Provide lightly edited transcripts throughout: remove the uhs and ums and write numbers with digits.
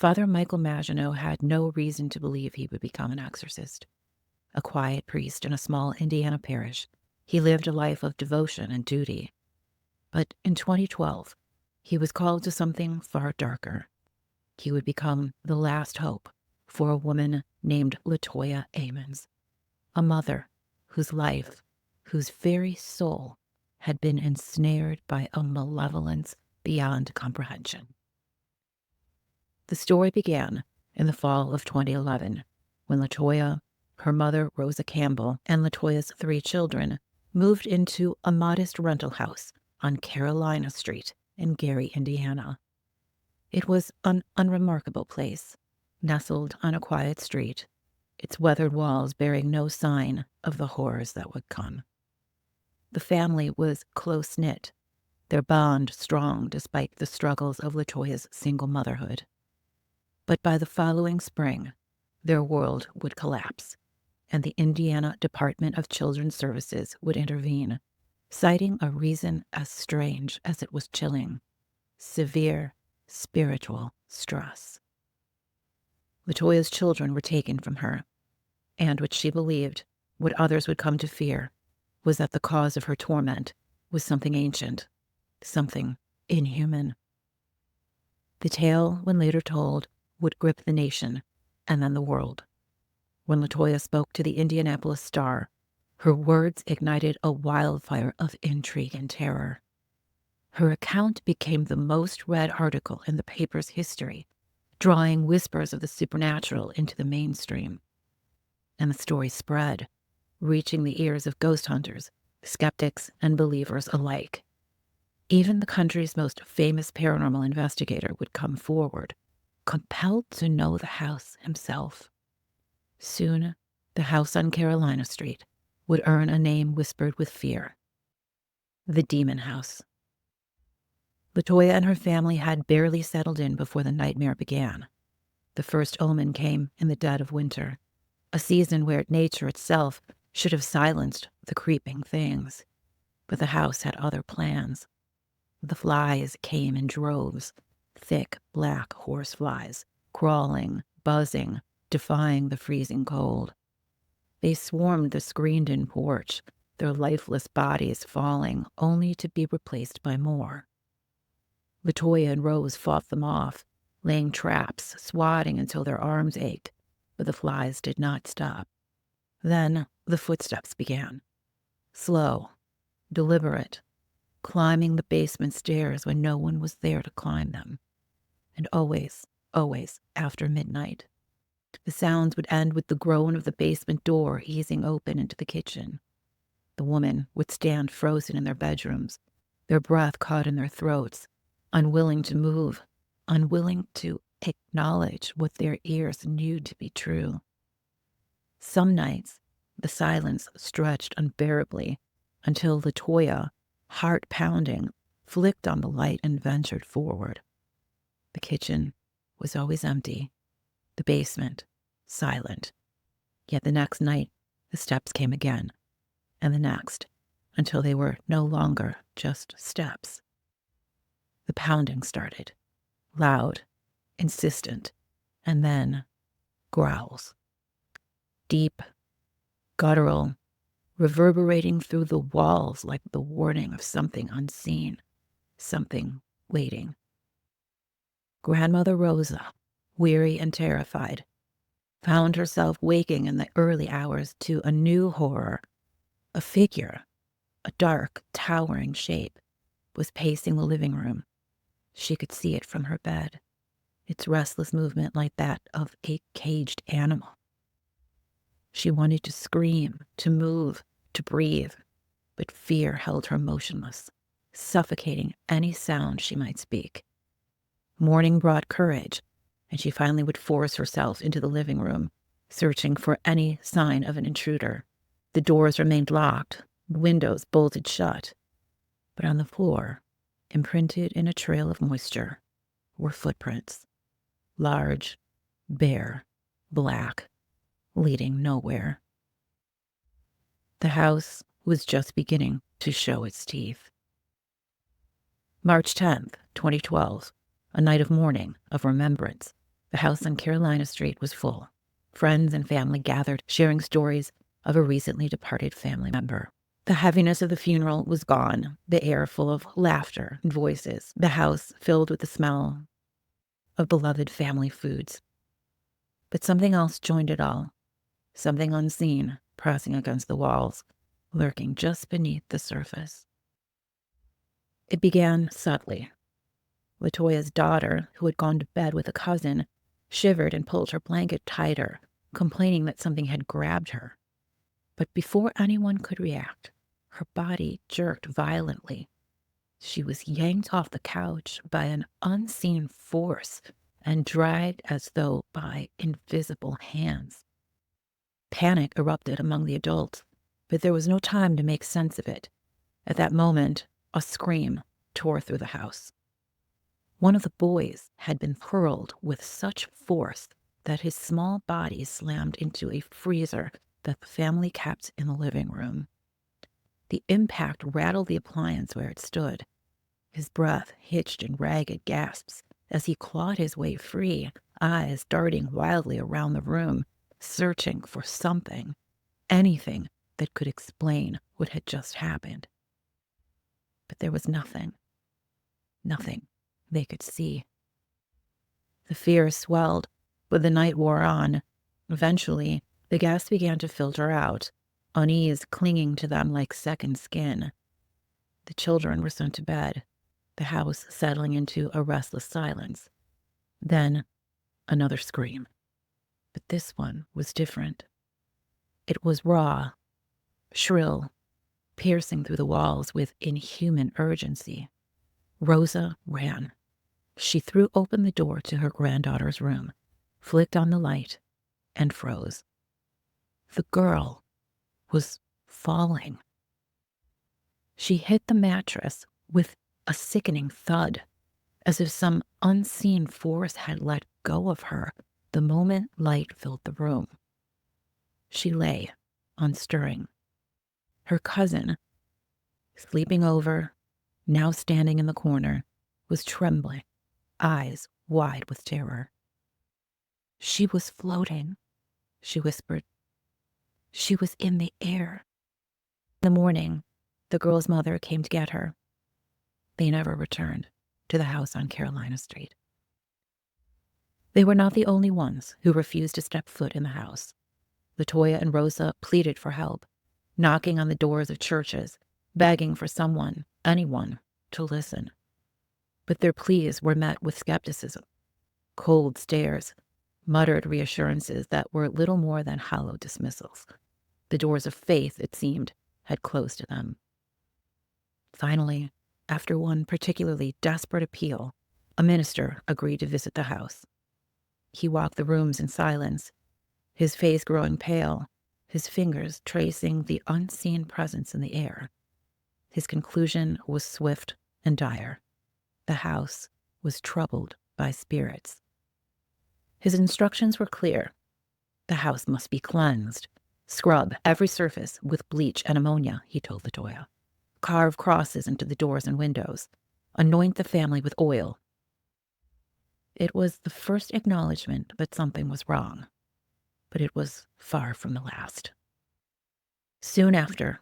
Father Michael Maginot had no reason to believe he would become an exorcist. A quiet priest in a small Indiana parish, he lived a life of devotion and duty. But in 2012, he was called to something far darker. He would become the last hope for a woman named Latoya Ammons, a mother whose life, whose very soul, had been ensnared by a malevolence beyond comprehension. The story began in the fall of 2011 when Latoya, her mother Rosa Campbell, and Latoya's 3 children moved into a modest rental house on Carolina Street in Gary, Indiana. It was an unremarkable place, nestled on a quiet street, its weathered walls bearing no sign of the horrors that would come. The family was close-knit, their bond strong despite the struggles of Latoya's single motherhood. But by the following spring, their world would collapse, and the Indiana Department of Children's Services would intervene, citing a reason as strange as it was chilling: severe spiritual stress. Latoya's children were taken from her, and what she believed, what others would come to fear, was that the cause of her torment was something ancient, something inhuman. The tale, when later told, would grip the nation and then the world. When Latoya spoke to the Indianapolis Star, her words ignited a wildfire of intrigue and terror. Her account became the most read article in the paper's history, drawing whispers of the supernatural into the mainstream. And the story spread, reaching the ears of ghost hunters, skeptics, and believers alike. Even the country's most famous paranormal investigator would come forward, compelled to know the house himself. Soon, the house on Carolina Street would earn a name whispered with fear: the Demon House. Latoya and her family had barely settled in before the nightmare began. The first omen came in the dead of winter, a season where nature itself should have silenced the creeping things. But the house had other plans. The flies came in droves, thick black horse flies, crawling, buzzing, defying the freezing cold. They swarmed the screened-in porch, their lifeless bodies falling, only to be replaced by more. Latoya and Rose fought them off, laying traps, swatting until their arms ached, but the flies did not stop. Then the footsteps began. Slow, deliberate, climbing the basement stairs when no one was there to climb them. And always, always after midnight. The sounds would end with the groan of the basement door easing open into the kitchen. The women would stand frozen in their bedrooms, their breath caught in their throats, unwilling to move, unwilling to acknowledge what their ears knew to be true. Some nights, the silence stretched unbearably until Latoya, heart pounding, flicked on the light and ventured forward. The kitchen was always empty, the basement silent. Yet the next night, the steps came again, and the next, until they were no longer just steps. The pounding started, loud, insistent, and then growls. Deep, guttural, reverberating through the walls like the warning of something unseen, something waiting. Grandmother Rosa, weary and terrified, found herself waking in the early hours to a new horror. A figure, a dark, towering shape, was pacing the living room. She could see it from her bed, its restless movement like that of a caged animal. She wanted to scream, to move, to breathe, but fear held her motionless, suffocating any sound she might speak. Morning brought courage, and she finally would force herself into the living room, searching for any sign of an intruder. The doors remained locked, the windows bolted shut, but on the floor, imprinted in a trail of moisture, were footprints, large, bare, black, leading nowhere. The house was just beginning to show its teeth. March 10th, 2012, a night of mourning, of remembrance. The house on Carolina Street was full. Friends and family gathered, sharing stories of a recently departed family member. The heaviness of the funeral was gone, the air full of laughter and voices, the house filled with the smell of beloved family foods. But something else joined it all, something unseen, pressing against the walls, lurking just beneath the surface. It began subtly. Latoya's daughter, who had gone to bed with a cousin, shivered and pulled her blanket tighter, complaining that something had grabbed her. But before anyone could react, her body jerked violently. She was yanked off the couch by an unseen force and dragged as though by invisible hands. Panic erupted among the adults, but there was no time to make sense of it. At that moment, a scream tore through the house. One of the boys had been hurled with such force that his small body slammed into a freezer that the family kept in the living room. The impact rattled the appliance where it stood. His breath hitched in ragged gasps as he clawed his way free, eyes darting wildly around the room, searching for something, anything that could explain what had just happened. But there was nothing they could see. The fear swelled, but the night wore on. Eventually, the gas began to filter out, unease clinging to them like second skin. The children were sent to bed, the house settling into a restless silence. Then, another scream. But this one was different. It was raw, shrill, piercing through the walls with inhuman urgency. Rosa ran. She threw open the door to her granddaughter's room, flicked on the light, and froze. The girl was falling. She hit the mattress with a sickening thud, as if some unseen force had let go of her the moment light filled the room. She lay, unstirring. Her cousin, sleeping over, now standing in the corner, was trembling, eyes wide with terror. "She was floating," she whispered. "She was in the air." In the morning, the girl's mother came to get her. They never returned to the house on Carolina Street. They were not the only ones who refused to step foot in the house. Latoya and Rosa pleaded for help, knocking on the doors of churches, begging for someone, anyone, to listen. But their pleas were met with skepticism, cold stares, muttered reassurances that were little more than hollow dismissals. The doors of faith, it seemed, had closed to them. Finally, after one particularly desperate appeal, a minister agreed to visit the house. He walked the rooms in silence, his face growing pale, his fingers tracing the unseen presence in the air. His conclusion was swift and dire. The house was troubled by spirits. His instructions were clear. The house must be cleansed. Scrub every surface with bleach and ammonia, he told Latoya. Carve crosses into the doors and windows. Anoint the family with oil. It was the first acknowledgement that something was wrong, but it was far from the last. Soon after,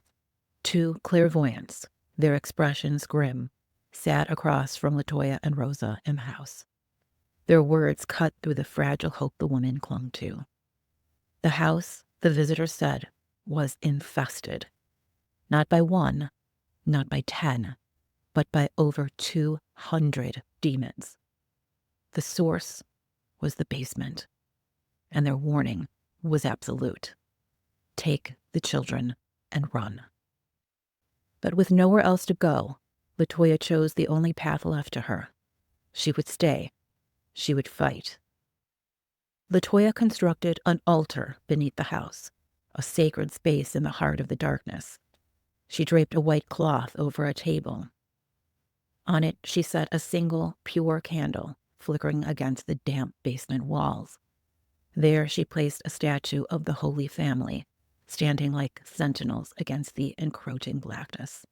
two clairvoyants, their expressions grim, sat across from Latoya and Rosa in the house. Their words cut through the fragile hope the woman clung to. The house, the visitor said, was infested. Not by one, not by 10, but by over 200 demons. The source was the basement, and their warning was absolute. Take the children and run. But with nowhere else to go, Latoya chose the only path left to her. She would stay. She would fight. Latoya constructed an altar beneath the house, a sacred space in the heart of the darkness. She draped a white cloth over a table. On it, she set a single, pure candle, flickering against the damp basement walls. There, she placed a statue of the Holy Family, standing like sentinels against the encroaching blackness.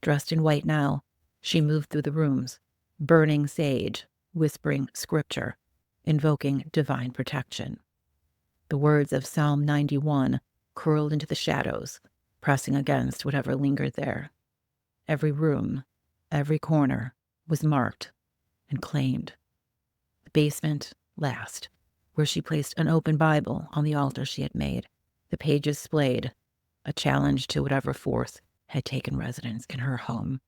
Dressed in white now, she moved through the rooms, burning sage, whispering scripture, invoking divine protection. The words of Psalm 91 curled into the shadows, pressing against whatever lingered there. Every room, every corner was marked and claimed. The basement last, where she placed an open Bible on the altar she had made, the pages splayed, a challenge to whatever force had taken residence in her home.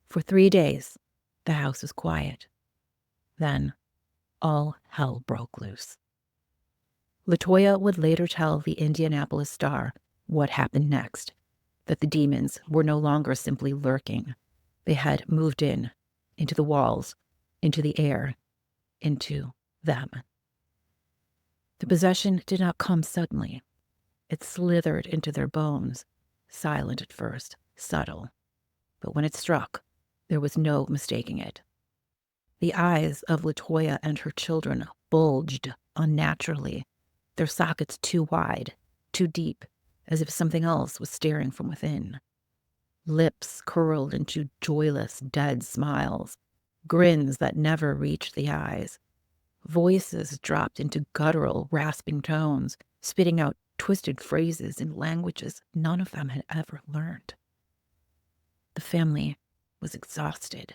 For 3 days, the house was quiet. Then, all hell broke loose. Latoya would later tell the Indianapolis Star what happened next, that the demons were no longer simply lurking. They had moved into the walls, into the air, into them. The possession did not come suddenly. It slithered into their bones, silent at first, subtle. But when it struck, there was no mistaking it. The eyes of Latoya and her children bulged unnaturally, their sockets too wide, too deep, as if something else was staring from within. Lips curled into joyless, dead smiles, grins that never reached the eyes. Voices dropped into guttural, rasping tones, spitting out twisted phrases in languages none of them had ever learned. The family was exhausted,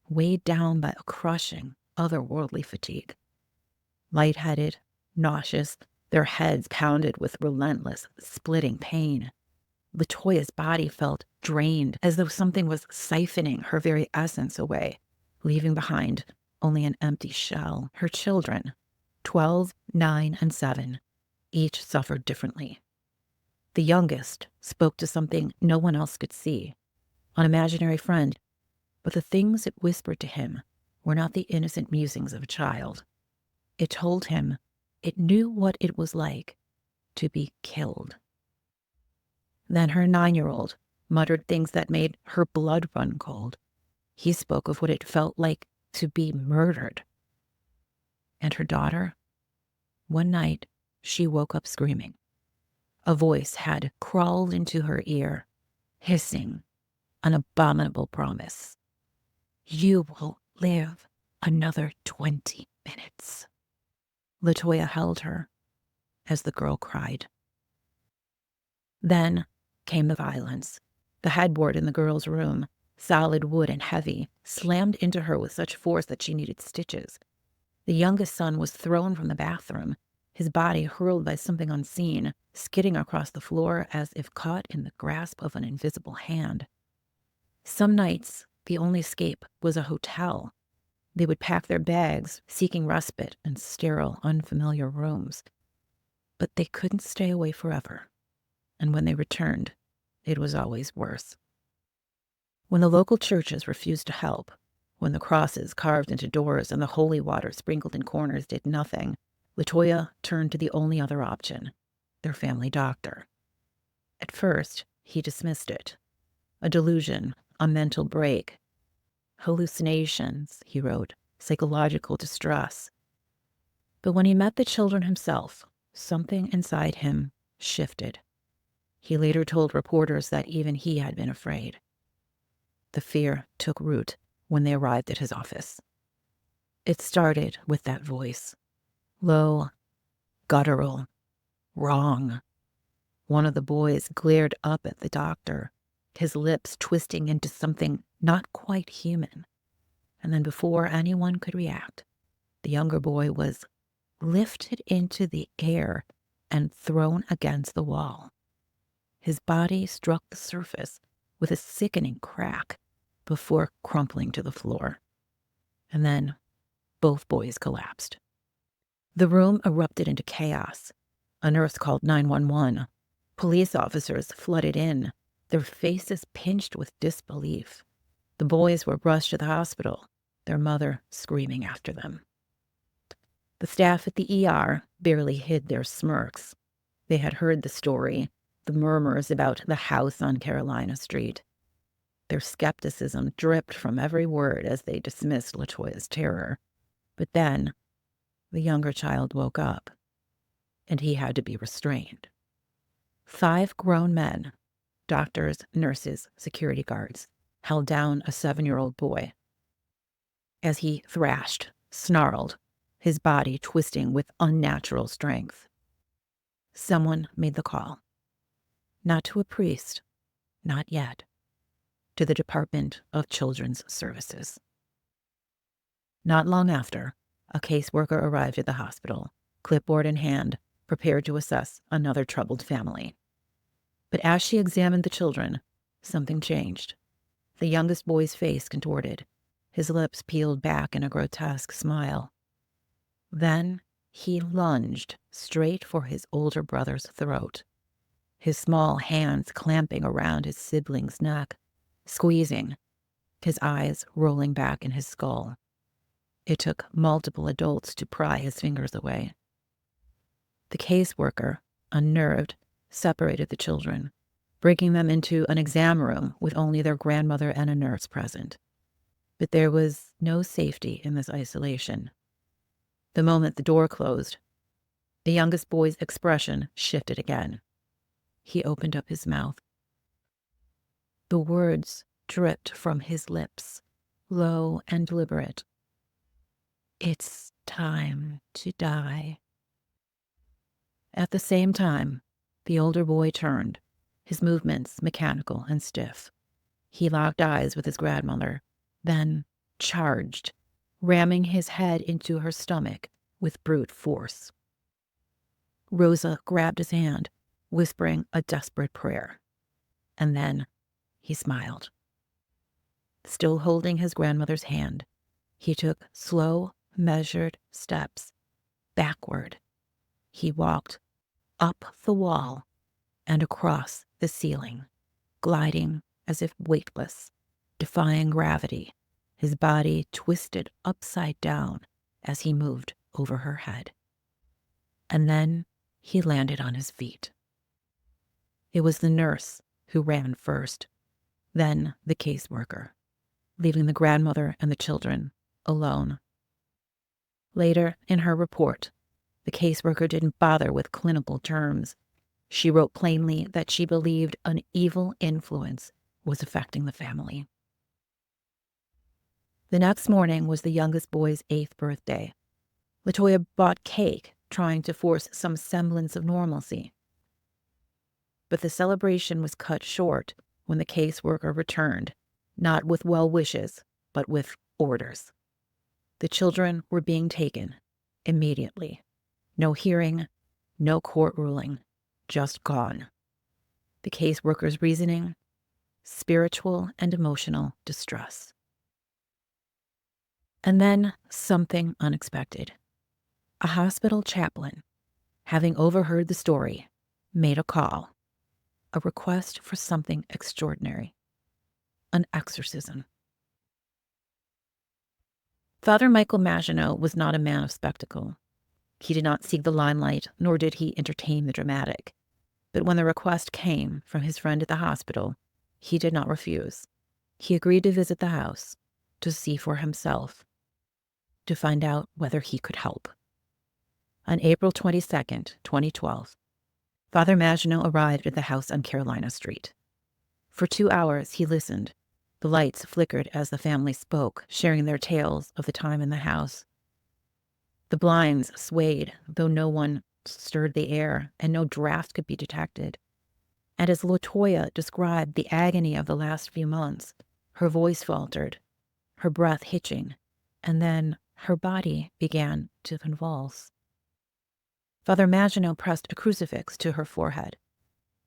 weighed down by a crushing, otherworldly fatigue. Lightheaded, nauseous, their heads pounded with relentless, splitting pain. Latoya's body felt drained, as though something was siphoning her very essence away, leaving behind only an empty shell. Her children, 12, 9, and 7, each suffered differently. The youngest spoke to something no one else could see, an imaginary friend, but the things it whispered to him were not the innocent musings of a child. It told him it knew what it was like to be killed. Then her 9-year-old muttered things that made her blood run cold. He spoke of what it felt like to be murdered. And her daughter? One night, she woke up screaming. A voice had crawled into her ear, hissing an abominable promise. "You will live another 20 minutes." Latoya held her as the girl cried. Then came the violence. The headboard in the girl's room, solid wood and heavy, slammed into her with such force that she needed stitches. The youngest son was thrown from the bathroom, his body hurled by something unseen, skidding across the floor as if caught in the grasp of an invisible hand. Some nights, the only escape was a hotel. They would pack their bags, seeking respite in sterile, unfamiliar rooms. But they couldn't stay away forever. And when they returned, it was always worse. When the local churches refused to help, when the crosses carved into doors and the holy water sprinkled in corners did nothing, Latoya turned to the only other option, their family doctor. At first, he dismissed it. A delusion, a mental break. Hallucinations, he wrote, psychological distress. But when he met the children himself, something inside him shifted. He later told reporters that even he had been afraid. The fear took root when they arrived at his office. It started with that voice. Low, guttural, wrong. One of the boys glared up at the doctor, his lips twisting into something not quite human. And then before anyone could react, the younger boy was lifted into the air and thrown against the wall. His body struck the surface with a sickening crack before crumpling to the floor. And then both boys collapsed. The room erupted into chaos. A nurse called 911. Police officers flooded in, their faces pinched with disbelief. The boys were rushed to the hospital, their mother screaming after them. The staff at the ER barely hid their smirks. They had heard the story, the murmurs about the house on Carolina Street. Their skepticism dripped from every word as they dismissed Latoya's terror. But then, the younger child woke up, and he had to be restrained. 5 grown men, doctors, nurses, security guards, held down a 7-year-old boy. As he thrashed, snarled, his body twisting with unnatural strength. Someone made the call. Not to a priest, not yet. To the Department of Children's Services. Not long after, a caseworker arrived at the hospital, clipboard in hand, prepared to assess another troubled family. But as she examined the children, something changed. The youngest boy's face contorted, his lips peeled back in a grotesque smile. Then he lunged straight for his older brother's throat, his small hands clamping around his sibling's neck, squeezing, his eyes rolling back in his skull. It took multiple adults to pry his fingers away. The caseworker, unnerved, separated the children, breaking them into an exam room with only their grandmother and a nurse present. But there was no safety in this isolation. The moment the door closed, the youngest boy's expression shifted again. He opened up his mouth. The words dripped from his lips, low and deliberate. "It's time to die." At the same time, the older boy turned, his movements mechanical and stiff. He locked eyes with his grandmother, then charged, ramming his head into her stomach with brute force. Rosa grabbed his hand, whispering a desperate prayer. And then he smiled. Still holding his grandmother's hand, he took slow, measured steps backward. He walked up the wall and across the ceiling, gliding as if weightless, defying gravity, his body twisted upside down as he moved over her head. And then he landed on his feet. It was the nurse who ran first, then the caseworker, leaving the grandmother and the children alone. Later, in her report, the caseworker didn't bother with clinical terms. She wrote plainly that she believed an evil influence was affecting the family. The next morning was the youngest boy's 8th birthday. Latoya bought cake, trying to force some semblance of normalcy. But the celebration was cut short when the caseworker returned, not with well wishes, but with orders. The children were being taken immediately. No hearing, no court ruling, just gone. The caseworker's reasoning: spiritual and emotional distress. And then something unexpected. A hospital chaplain, having overheard the story, made a call, a request for something extraordinary, an exorcism. Father Michael Maginot was not a man of spectacle. He did not seek the limelight, nor did he entertain the dramatic. But when the request came from his friend at the hospital, he did not refuse. He agreed to visit the house, to see for himself, to find out whether he could help. On April 22nd, 2012, Father Maginot arrived at the house on Carolina Street. For 2 hours he listened. The lights flickered as the family spoke, sharing their tales of the time in the house. The blinds swayed, though no one stirred the air, and no draft could be detected. And as Latoya described the agony of the last few months, her voice faltered, her breath hitching, and then her body began to convulse. Father Maginot pressed a crucifix to her forehead.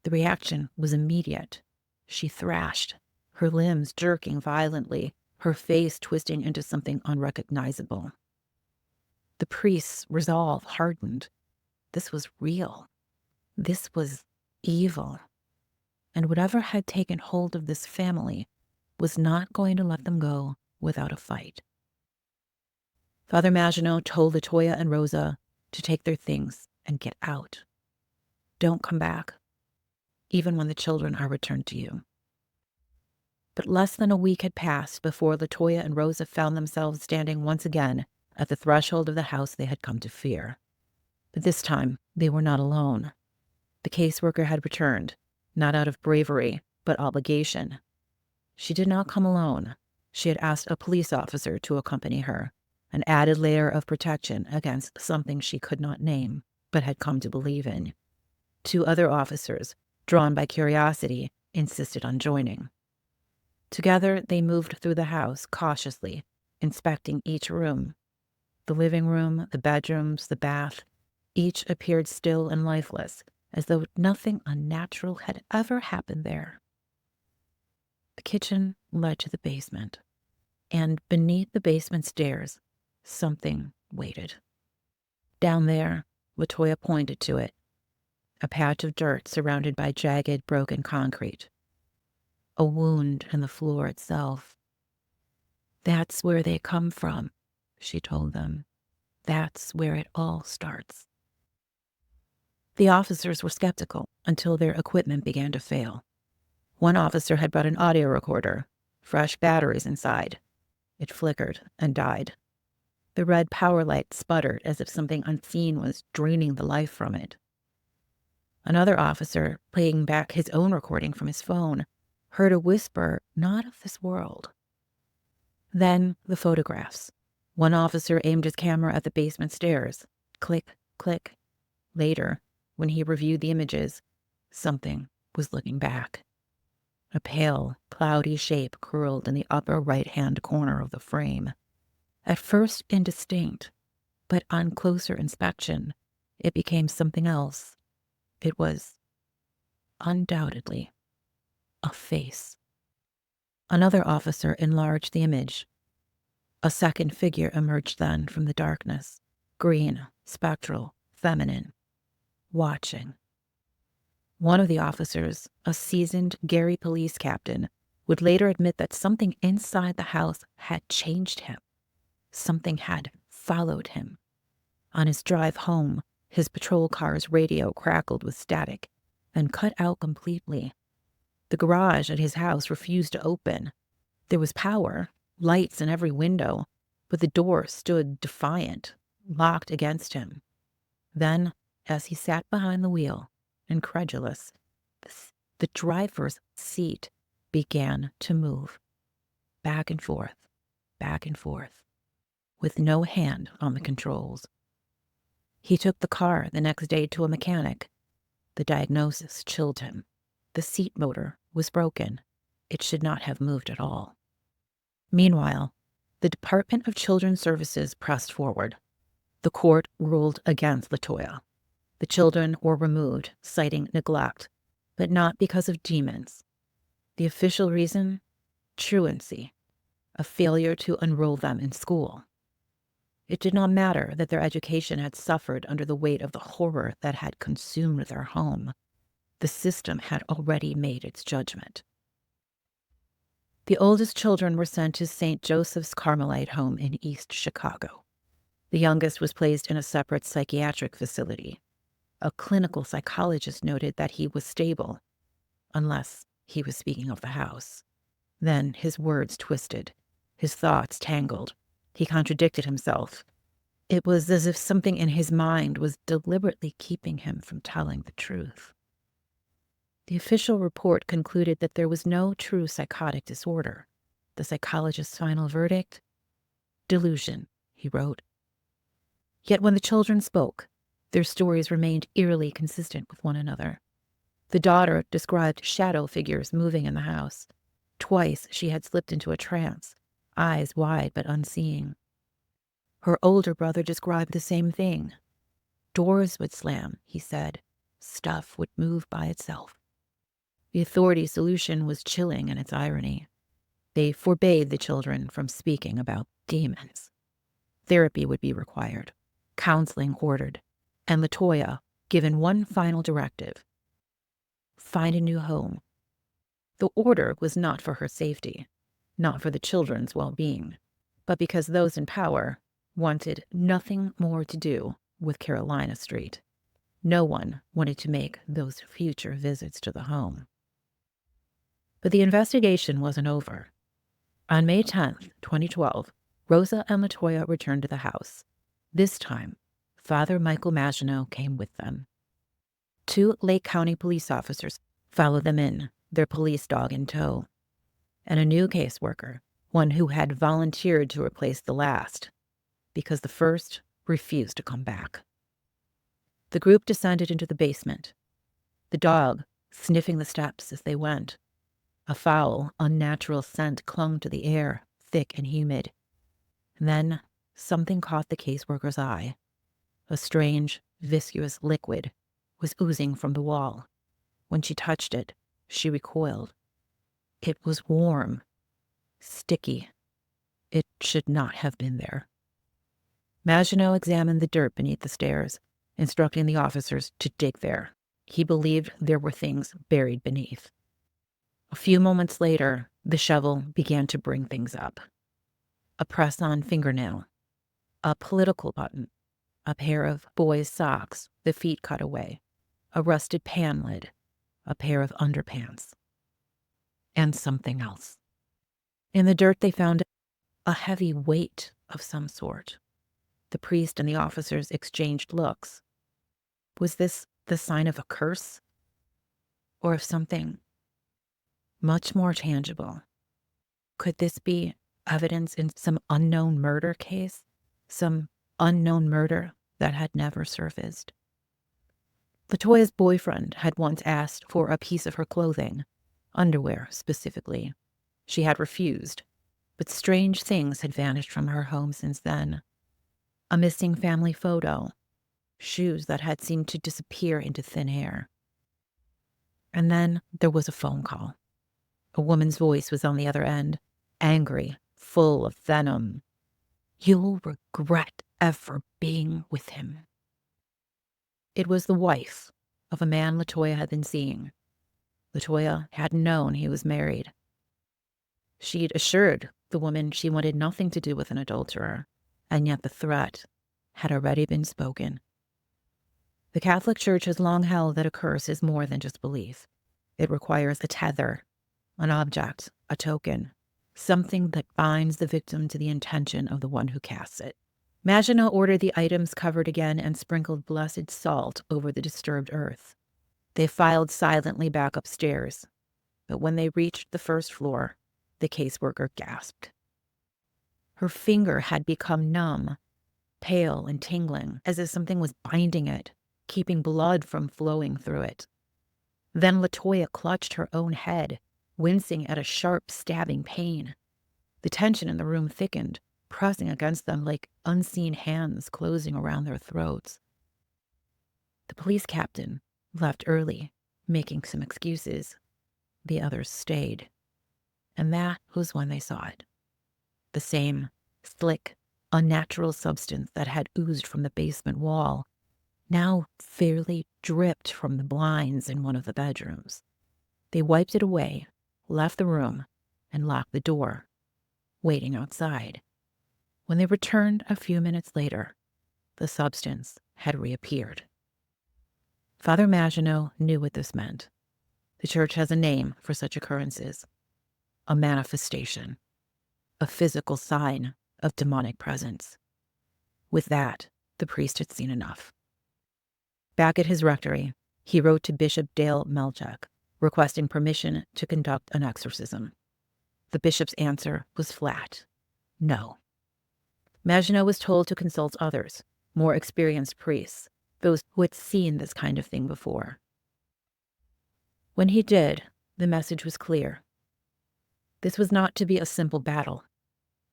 The reaction was immediate. She thrashed, her limbs jerking violently, her face twisting into something unrecognizable. The priest's resolve hardened. This was real. This was evil. And whatever had taken hold of this family was not going to let them go without a fight. Father Maginot told Latoya and Rosa to take their things and get out. Don't come back, even when the children are returned to you. But less than a week had passed before Latoya and Rosa found themselves standing once again at the threshold of the house they had come to fear. But this time, they were not alone. The caseworker had returned, not out of bravery, but obligation. She did not come alone. She had asked a police officer to accompany her, an added layer of protection against something she could not name, but had come to believe in. 2 other officers, drawn by curiosity, insisted on joining. Together, they moved through the house cautiously, inspecting each room. The living room, the bedrooms, the bath, each appeared still and lifeless, as though nothing unnatural had ever happened there. The kitchen led to the basement, and beneath the basement stairs, something waited. Down there, Latoya pointed to it, a patch of dirt surrounded by jagged, broken concrete. A wound in the floor itself. "That's where they come from," she told them. "That's where it all starts." The officers were skeptical until their equipment began to fail. One officer had brought an audio recorder, fresh batteries inside. It flickered and died. The red power light sputtered as if something unseen was draining the life from it. Another officer, playing back his own recording from his phone, heard a whisper not of this world. Then the photographs. One officer aimed his camera at the basement stairs. Click, click. Later, when he reviewed the images, something was looking back. A pale, cloudy shape curled in the upper right-hand corner of the frame. At first indistinct, but on closer inspection, it became something else. It was, undoubtedly, a face. Another officer enlarged the image. A second figure emerged then from the darkness, green, spectral, feminine, watching. One of the officers, a seasoned Gary police captain, would later admit that something inside the house had changed him. Something had followed him. On his drive home, his patrol car's radio crackled with static, then cut out completely. The garage at his house refused to open. There was power, lights in every window, but the door stood defiant, locked against him. Then, as he sat behind the wheel, incredulous, the driver's seat began to move, back and forth, with no hand on the controls. He took the car the next day to a mechanic. The diagnosis chilled him. The seat motor was broken. It should not have moved at all. Meanwhile, the Department of Children's Services pressed forward. The court ruled against Latoya. The children were removed, citing neglect, but not because of demons. The official reason? Truancy, a failure to enroll them in school. It did not matter that their education had suffered under the weight of the horror that had consumed their home. The system had already made its judgment. The oldest children were sent to St. Joseph's Carmelite home in East Chicago. The youngest was placed in a separate psychiatric facility. A clinical psychologist noted that he was stable, unless he was speaking of the house. Then his words twisted, his thoughts tangled. He contradicted himself. It was as if something in his mind was deliberately keeping him from telling the truth. The official report concluded that there was no true psychotic disorder. The psychologist's final verdict? Delusion, he wrote. Yet when the children spoke, their stories remained eerily consistent with one another. The daughter described shadow figures moving in the house. Twice she had slipped into a trance, eyes wide but unseeing. Her older brother described the same thing. Doors would slam, he said. Stuff would move by itself. The authorities' solution was chilling in its irony. They forbade the children from speaking about demons. Therapy would be required, counseling ordered, and Latoya given one final directive: find a new home. The order was not for her safety, not for the children's well-being, but because those in power wanted nothing more to do with Carolina Street. No one wanted to make those future visits to the home. But the investigation wasn't over. On May 10th, 2012, Rosa and Latoya returned to the house. This time, Father Michael Maginot came with them. 2 Lake County police officers followed them in, their police dog in tow, and a new caseworker, one who had volunteered to replace the last. because the first refused to come back. The group descended into the basement, the dog sniffing the steps as they went. A foul, unnatural scent clung to the air, thick and humid. And then something caught the caseworker's eye. A strange, viscous liquid was oozing from the wall. When she touched it, she recoiled. It was warm, sticky. It should not have been there. Maginot examined the dirt beneath the stairs, instructing the officers to dig there. He believed there were things buried beneath. A few moments later, the shovel began to bring things up. A press-on fingernail, a political button, a pair of boys' socks, the feet cut away, a rusted pan lid, a pair of underpants, and something else. In the dirt, they found a heavy weight of some sort. The priest and the officers exchanged looks. Was this the sign of a curse? Or of something much more tangible? Could this be evidence in some unknown murder case? Some unknown murder that had never surfaced? Latoya's boyfriend had once asked for a piece of her clothing, underwear specifically. She had refused, but strange things had vanished from her home since then. A missing family photo, shoes that had seemed to disappear into thin air. And then there was a phone call. A woman's voice was on the other end, angry, full of venom. "You'll regret ever being with him." It was the wife of a man Latoya had been seeing. Latoya hadn't known he was married. She'd assured the woman she wanted nothing to do with an adulterer, and yet the threat had already been spoken. The Catholic Church has long held that a curse is more than just belief. It requires a tether, an object, a token, something that binds the victim to the intention of the one who casts it. Maginot ordered the items covered again and sprinkled blessed salt over the disturbed earth. They filed silently back upstairs, but when they reached the first floor, the caseworker gasped. Her finger had become numb, pale and tingling, as if something was binding it, keeping blood from flowing through it. Then Latoya clutched her own head, wincing at a sharp, stabbing pain. The tension in the room thickened, pressing against them like unseen hands closing around their throats. The police captain left early, making some excuses. The others stayed. And that was when they saw it. The same slick, unnatural substance that had oozed from the basement wall now fairly dripped from the blinds in one of the bedrooms. They wiped it away, left the room, and locked the door, waiting outside. When they returned a few minutes later, the substance had reappeared. Father Maginot knew what this meant. The church has a name for such occurrences: a manifestation, a physical sign of demonic presence. With that, the priest had seen enough. Back at his rectory, he wrote to Bishop Dale Melchek, requesting permission to conduct an exorcism. The bishop's answer was flat: no. Maginot was told to consult others, more experienced priests, those who had seen this kind of thing before. When he did, the message was clear. This was not to be a simple battle.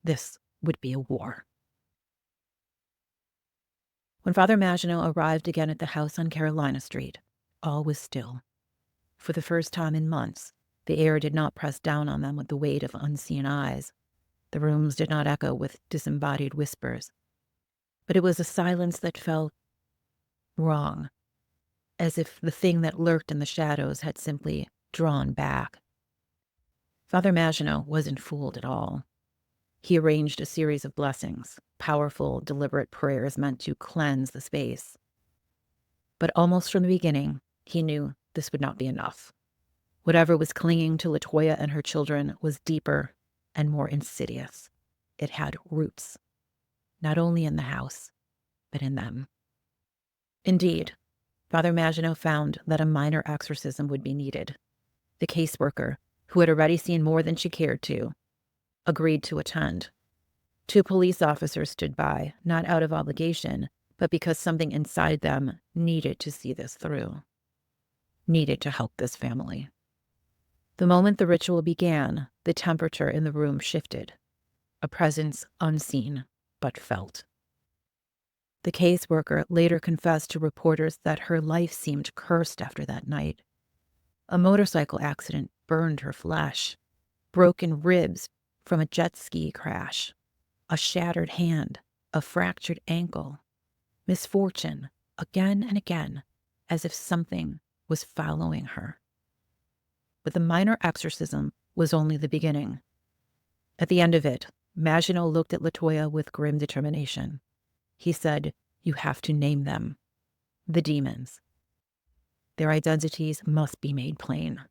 This would be a war. When Father Maginot arrived again at the house on Carolina Street, all was still. For the first time in months, the air did not press down on them with the weight of unseen eyes. The rooms did not echo with disembodied whispers. But it was a silence that felt wrong, as if the thing that lurked in the shadows had simply drawn back. Father Maginot wasn't fooled at all. He arranged a series of blessings, powerful, deliberate prayers meant to cleanse the space. But almost from the beginning, he knew this would not be enough. Whatever was clinging to Latoya and her children was deeper and more insidious. It had roots, not only in the house, but in them. Indeed, Father Maginot found that a minor exorcism would be needed. The caseworker, who had already seen more than she cared to, agreed to attend. 2 police officers stood by, not out of obligation, but because something inside them needed to see this through, needed to help this family. The moment the ritual began, the temperature in the room shifted, a presence unseen but felt. The caseworker later confessed to reporters that her life seemed cursed after that night. A motorcycle accident burned her flesh, broken ribs from a jet ski crash, a shattered hand, a fractured ankle, misfortune again and again, as if something was following her. But the minor exorcism was only the beginning. At the end of it, Maginot looked at Latoya with grim determination. He said, "You have to name them. The demons. Their identities must be made plain.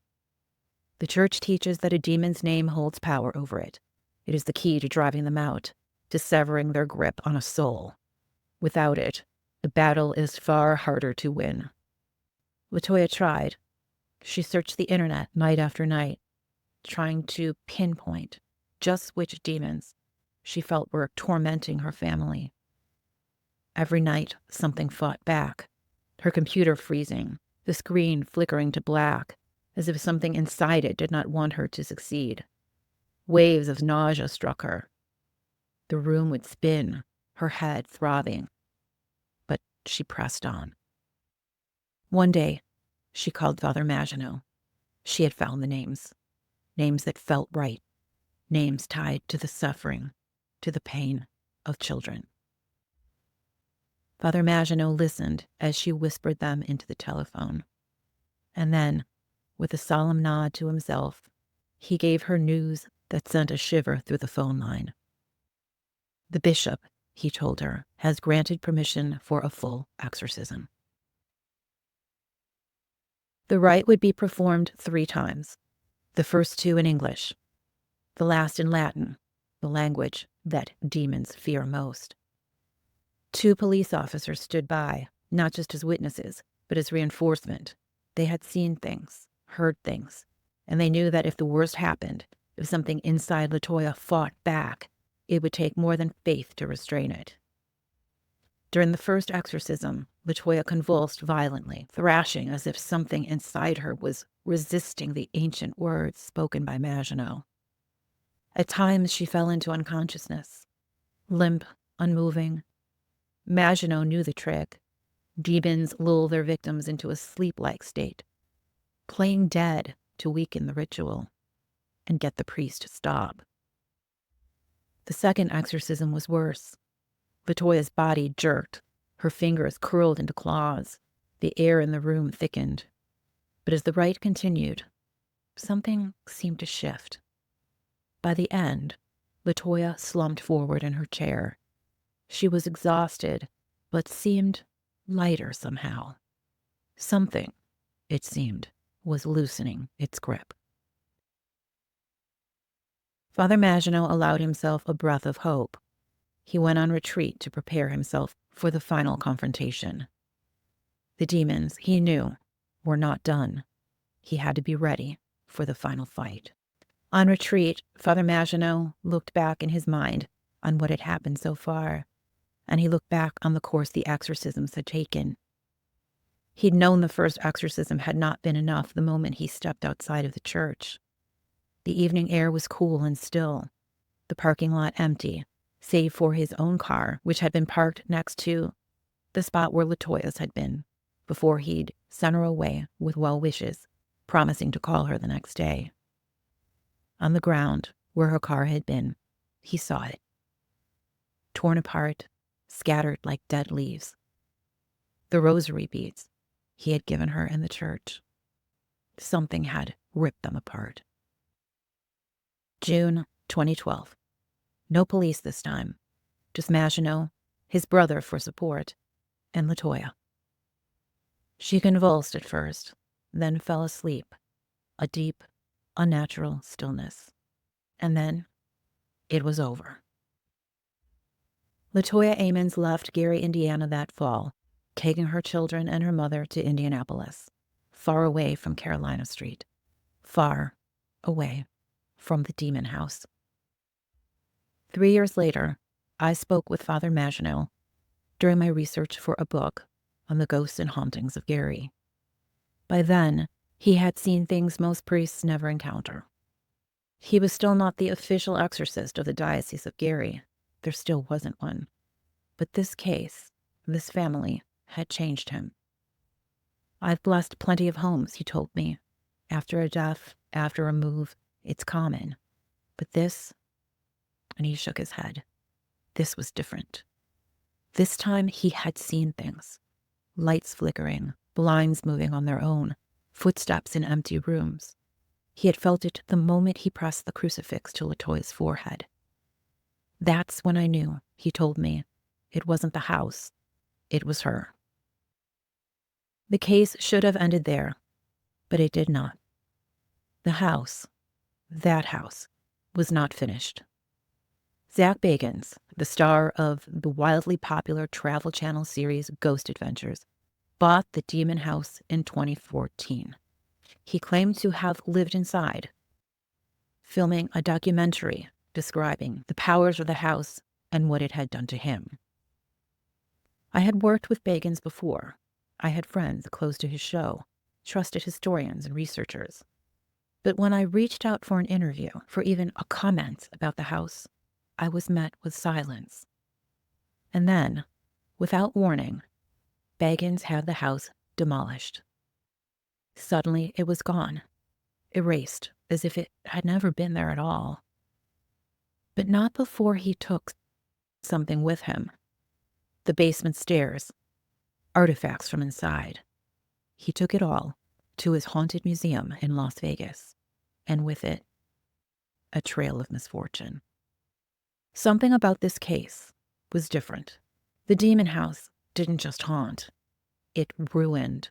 The church teaches that a demon's name holds power over it. It is the key to driving them out, to severing their grip on a soul. Without it, the battle is far harder to win." Latoya tried. She searched the internet night after night, trying to pinpoint just which demons she felt were tormenting her family. Every night, something fought back, her computer freezing, the screen flickering to black, as if something inside it did not want her to succeed. Waves of nausea struck her. The room would spin, her head throbbing. But she pressed on. One day, she called Father Maginot. She had found the names that felt right, names tied to the suffering, to the pain of children. Father Maginot listened as she whispered them into the telephone. And then, with a solemn nod to himself, he gave her news that sent a shiver through the phone line. The bishop, he told her, has granted permission for a full exorcism. The rite would be performed 3 times, the first 2 in English, the last in Latin, the language that demons fear most. 2 police officers stood by, not just as witnesses, but as reinforcement. They had seen things, heard things, and they knew that if the worst happened, if something inside Latoya fought back, it would take more than faith to restrain it. During the first exorcism, Latoya convulsed violently, thrashing as if something inside her was resisting the ancient words spoken by Maginot. At times, she fell into unconsciousness, limp, unmoving. Maginot knew the trick. Demons lull their victims into a sleep-like state, playing dead to weaken the ritual and get the priest to stop. The second exorcism was worse. Latoya's body jerked, her fingers curled into claws. The air in the room thickened. But as the rite continued, something seemed to shift. By the end, Latoya slumped forward in her chair. She was exhausted, but seemed lighter somehow. Something, it seemed, was loosening its grip. Father Maginot allowed himself a breath of hope. He went on retreat to prepare himself for the final confrontation. The demons, he knew, were not done. He had to be ready for the final fight. On retreat, Father Maginot looked back in his mind on what had happened so far, and he looked back on the course the exorcisms had taken. He'd known the first exorcism had not been enough the moment he stepped outside of the church. The evening air was cool and still, the parking lot empty, save for his own car, which had been parked next to the spot where Latoya's had been, before he'd sent her away with well wishes, promising to call her the next day. On the ground, where her car had been, he saw it. Torn apart, scattered like dead leaves. The rosary beads he had given her in the church. Something had ripped them apart. June 2012. No police this time. Just Maginot, his brother for support, and Latoya. She convulsed at first, then fell asleep. A deep, unnatural stillness. And then it was over. Latoya Ammons left Gary, Indiana that fall, taking her children and her mother to Indianapolis, far away from Carolina Street, far away from the demon house. 3 years later, I spoke with Father Maginot during my research for a book on the ghosts and hauntings of Gary. By then, he had seen things most priests never encounter. He was still not the official exorcist of the Diocese of Gary. There still wasn't one. But this case, this family, had changed him. I've blessed plenty of homes, he told me. After a death, after a move, it's common. But this, and he shook his head, this was different. This time he had seen things. Lights flickering, blinds moving on their own, footsteps in empty rooms. He had felt it the moment he pressed the crucifix to Latoya's forehead. That's when I knew, he told me. It wasn't the house. It was her. The case should have ended there, but it did not. The house, that house, was not finished. Zak Bagans, the star of the wildly popular Travel Channel series Ghost Adventures, bought the demon house in 2014. He claimed to have lived inside, filming a documentary describing the powers of the house and what it had done to him. I had worked with Bagans before. I had friends close to his show, trusted historians and researchers. But when I reached out for an interview, for even a comment about the house, I was met with silence. And then, without warning, Bagans had the house demolished. Suddenly, it was gone, erased, as if it had never been there at all. But not before he took something with him. The basement stairs, artifacts from inside. He took it all to his haunted museum in Las Vegas, and with it, a trail of misfortune. Something about this case was different. The demon house didn't just haunt, it ruined.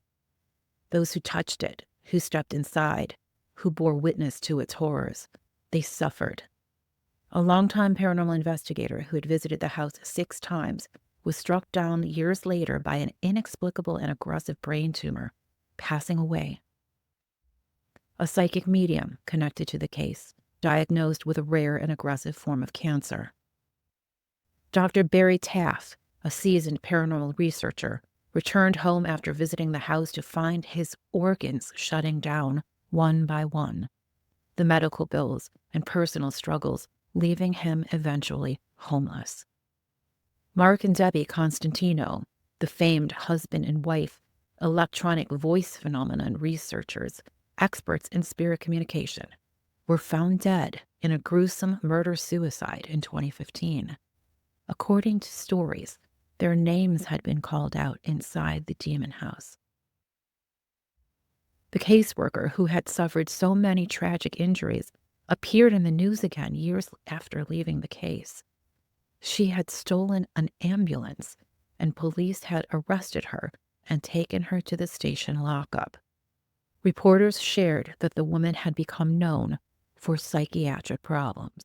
Those who touched it, who stepped inside, who bore witness to its horrors, they suffered. A longtime paranormal investigator who had visited the house 6 times was struck down years later by an inexplicable and aggressive brain tumor, passing away. A psychic medium connected to the case, diagnosed with a rare and aggressive form of cancer. Dr. Barry Taff, a seasoned paranormal researcher, returned home after visiting the house to find his organs shutting down one by one. The medical bills and personal struggles leaving him eventually homeless. Mark and Debbie Constantino, the famed husband and wife, electronic voice phenomenon researchers, experts in spirit communication, were found dead in a gruesome murder-suicide in 2015. According to stories, their names had been called out inside the demon house. The caseworker, who had suffered so many tragic injuries, appeared in the news again years after leaving the case. She had stolen an ambulance, and police had arrested her and taken her to the station lockup. Reporters shared that the woman had become known for psychiatric problems.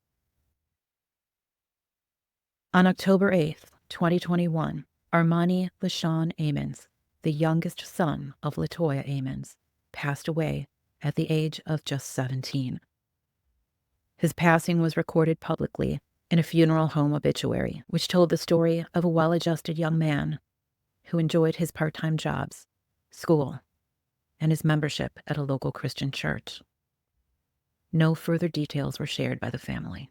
On October 8th, 2021, Armani LaShawn Ammons, the youngest son of Latoya Ammons, passed away at the age of just 17. His passing was recorded publicly in a funeral home obituary, which told the story of a well-adjusted young man who enjoyed his part-time jobs, school, and his membership at a local Christian church. No further details were shared by the family.